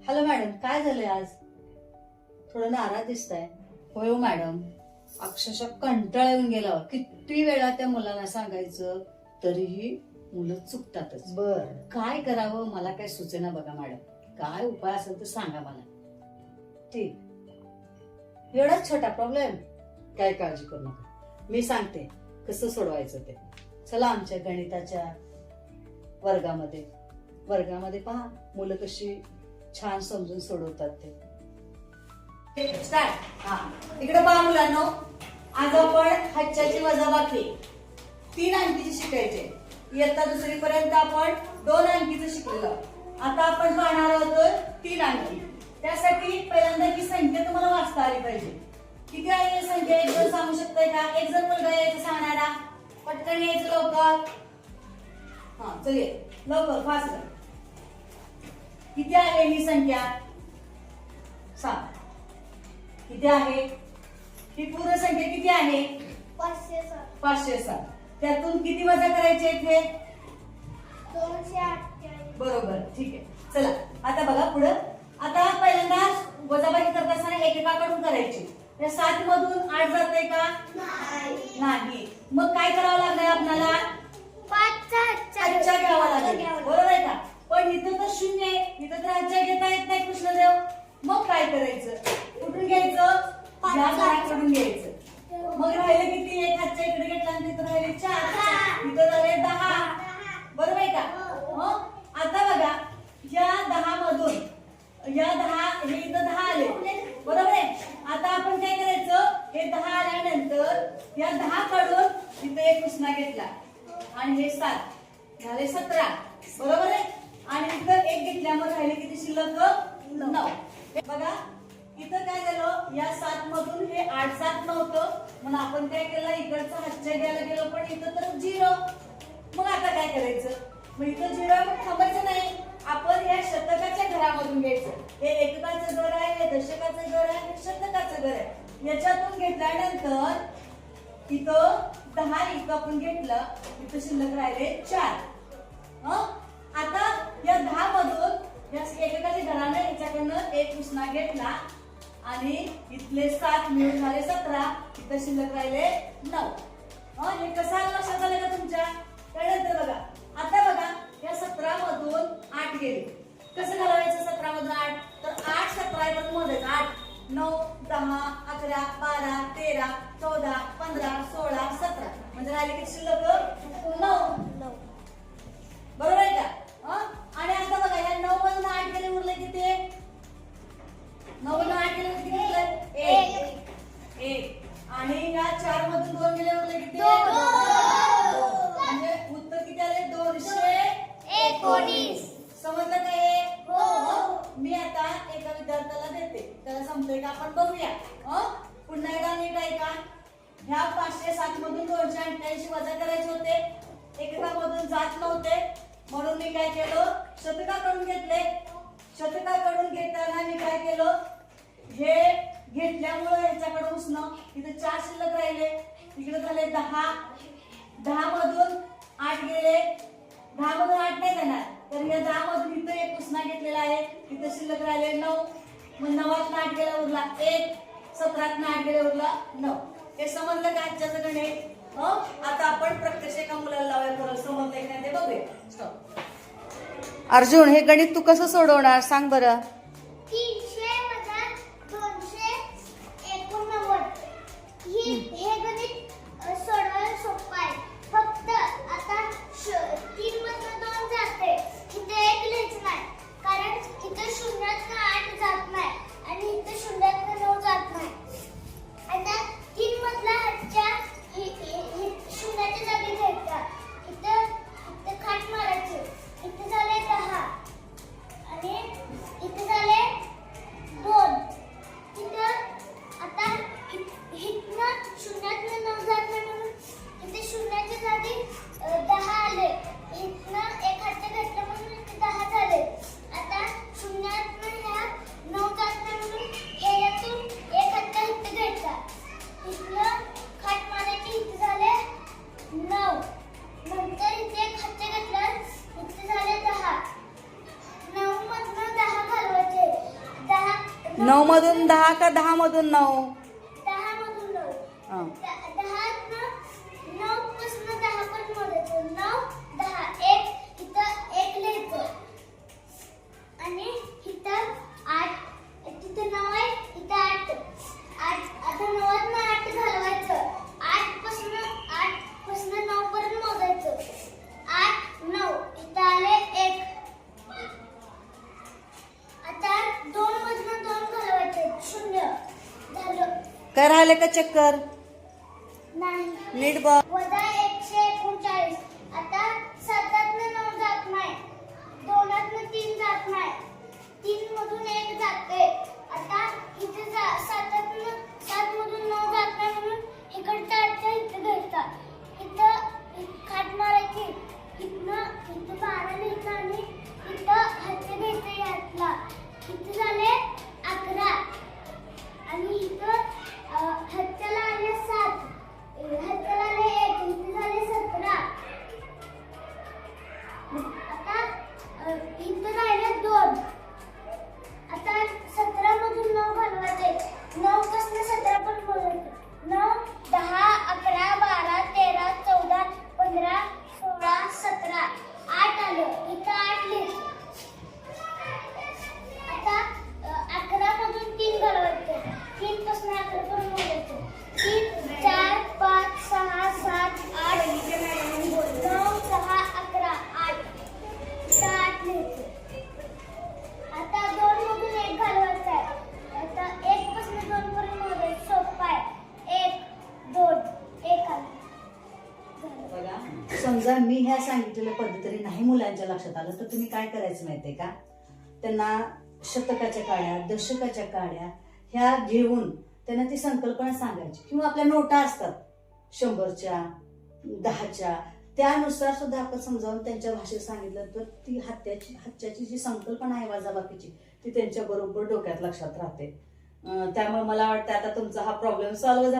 Hello madam, काय झालंय आज? थोडं नाराज दिसताय. होय हो मॅडम, अक्षरशः कंटाळा येऊन गेला. किती वेळा त्या मुलांना सांगायचं तरीही मुलं चुकतातच. बर, काय करावं मला काय सुचेना बघा मॅडम. काय उपाय असेल तर सांगा मला. ठीक, एवढाच छोटा प्रॉब्लेम, काय काळजी करू नका. मी सांगते कसं सोडवायचं ते. चला आमच्या गणिताच्या वर्गामध्ये पहा मुलं कशी छान समजून सोडवतात ते. स्टार्ट. हा, इकडे पहा मुलांनो, आज आपण हच्च्याची वजाबाकी 3 अंकीची शिकायचे. इयत्ता 2री पर्यंत आपण 2 अंकीचं शिकलेलो. आता आपण पाहणार आहोत 3 अंकी. त्यासाठी पहिल्यांदा ही संख्या तुम्हाला वाचता आली पाहिजे. किती आहे ही संख्या? एक जण सांगू शकताय का? एक जण मुलगा यायचं सांगणारा, पटकन यायचं लवकर. हा चलिए लवकर फास्ट. किती आहे ही संख्या? 7. किती आहे ही पूर्ण संख्या? किती आहे? 507. त्यातून किती वजा करायचे इथे? 248. बरोबर, ठीक आहे. चला आता बघा पुढे. आता पहिल्यांदा वजाबाकी करत असताना एकेकाकडून करायची. या 7 मधून 8 जाते का? नाही. मग काय करावं लागणार आपल्याला? 5चा घ्यावा लागेल. बरोबर आहे का? पण इथं तर 0 आहे, इथं तर हातच्या घेता येत नाही कृष्णदेव. मग काय करायचं? कुठून घ्यायचं? या घराकडून घ्यायचं. मग राहिले किती? एक हातच्या इकडे घेतला आणि तिथं राहिले 4, इथं झाले 10. बरोबर आहे का? आता बघा, या 10 मधून या 10 हे इथं 10 आले. बरोबर आहे. आता आपण काय करायचं? हे 10 आल्यानंतर या 10 कडून इथं एक पुसना घेतला आणि हे 7 झाले 17. बरोबर आहे. आणि इथं एक घेतल्यामुळे राहिले किती शिल्लक? 9. बघा इथं काय झालं? या 7 मधून हे 8 7 नव्हतं, म्हणून आपण काय केलं? इकडचं हातच्या घ्यायला गेलो, पण इथं तर 0. मग आता काय करायचं? मग इथं 0 मग थांबायचं नाही. आपण या शतकाच्या घरामधून घ्यायचं. हे एककाचं घर आहे, हे दशकाचं घर आहे, हे शतकाचं घर आहे. याच्यातून घेतल्यानंतर इथं 10 इथं आपण घेतलं, इथं शिल्लक राहिले 4. आता या 10 मधून या एकेकाच्या घराने याच्याकडनं एक पुसना घेतला आणि इथले 7 मिळून झाले 17. इथं शिल्लक राहिले 9. हे कसं लक्षात आलं का तुमच्या? त्यानंतर बघा, आता बघा या 17 मधून 8 गेले. कसं घालवायचं 17 मधून 8? तर 8 17 मधून मोजायचं. 8 9 10 11 12 13 14 15 16 17 म्हणजे राहिले किती शिल्लक? 9. बरोबर आहे का? आणि आता बघा या 9 मधून 8 गेले उरले किती? 9 मधून 8 गेले किती उरले? 1. आणि या 4 मधून 2 गेले उरले किती? 2. म्हणजे उत्तर किती आले? 219. समजलं का हे? मी आता एका विद्यार्थ्याला देते, त्याला समजतंय का आपण बघूया. पुन्हा एकदा नीट ऐका. ह्या 507 मधून 288 वजा करायचे होते. एककामधून जात नव्हते, म्हणून मी काय केलं? शतकाकडून घेतले. शतकाकडून घेताना मी काय केलं? हे घेतल्यामुळे ह्याच्याकडे उसणं, इथे 4 शिल्लक राहिले. इकडे झाले 10. 10 मधून 8 गेले. 10 मधून 8 नाही जाणार, तर या 10 मधून इथं एक पुसना घेतलेला आहे. इथे शिल्लक राहिले 9. मग 9 8 गेला उरला 1. 17 8 गेले उरला 9. हे समजलं का आजच्याचं गणित? आता आपण प्रत्यक्ष एका मुलाला लावायला समजलं की नाही ते बघूया. स्टॉप. अर्जुन, हे गणित तू कसं सोडवणार सांग बरं? 300 वजा 289. हे गणित सोडवायला सोपं आहे. फक्त आता 3 मधून 2 जाते, इथे 1 लिहायचं नाही, कारण इथे 0तनं 8 जात नाही आणि इथे 0तनं 9 जात नाही. आता 3 मधला हातच्या 0च्या जागी घ्यायचा. इथे खाट मारायची. इथे झाले 10 आणि इथे 9 मधून 10 का 10 मधून 9? 10 मधून 9. हा. 9 पासून 10 पण मोजायचं. 9, 10, 1 इथं 1 लिहायचं आणि इथं 8, तिथं 9 आहे, इथं 8. आता 9 ना 8 घालवायचं. 8 पासून 9 पर्यंत मोजायचं. 8, 9 इथं आले 1. आता 2 मधनं 2 घालवायचे. 0 झालं. काय राहिले का चक्कर? नाही. नीट बघ. वजा 139. आता 7तनं 9 जात नाही, 2तनं 3 जात नाही, 3 मधून 1 जाते. आता इथे 7 मधून 9 जात नाही म्हणून इकडच्या आठच्या इथं घ्यायचा. इथं खाट मारायची. इथं 12 लिहायचं आणि इथं हातचे घ्यायचे यातला. इथं झाले 11 आणि इथं हातच्याला आले 7, हातच्याला आले 1, इथे झाले 17. आता इथं राहिले 2. आता 17 मधून 9 घालवायचे. 9 पासून 17 पण बोलायचं. 9, 10, 11, 12, 13, 14, 15, 16, 17, 8 आलं. इथं 8 लिहायचं. आता 11 मधून 3 घालवायचं. 3 पासून 11 पण बोलायचं. 3, 4, 5, 6, 7, 8, 9, 10, 11, 8. इथं 8 लिहायचं. आता 2 मधून 1 घालवायचं आहे. आता 1 पासून 2 पर्यंत मोजायचं. सोपं आहे. 1, 2, 1 आलं. झालं. बघा, समजा मी ह्या सांगितलेल्या पद्धतीने नाही मुलांच्या लक्षात आलं तर तुम्ही काय करायचं माहितीये का? त्यांना शतकाच्या काड्या, दशकाच्या काड्या ह्या घेऊन त्यांना ती संकल्पना सांगायची. किंवा आपल्या नोटा असतात 100च्या, 10च्या, त्यानुसार सुद्धा आपण समजावून त्यांच्या भाषेत सांगितलं तर ती हत्याची जी संकल्पना आहे वजाबाकीची ती त्यांच्या बरोबर डोक्यात लक्षात राहते. त्यामुळे मला वाटतं आता तुमचा हा प्रॉब्लेम सॉल्व्ह झाला.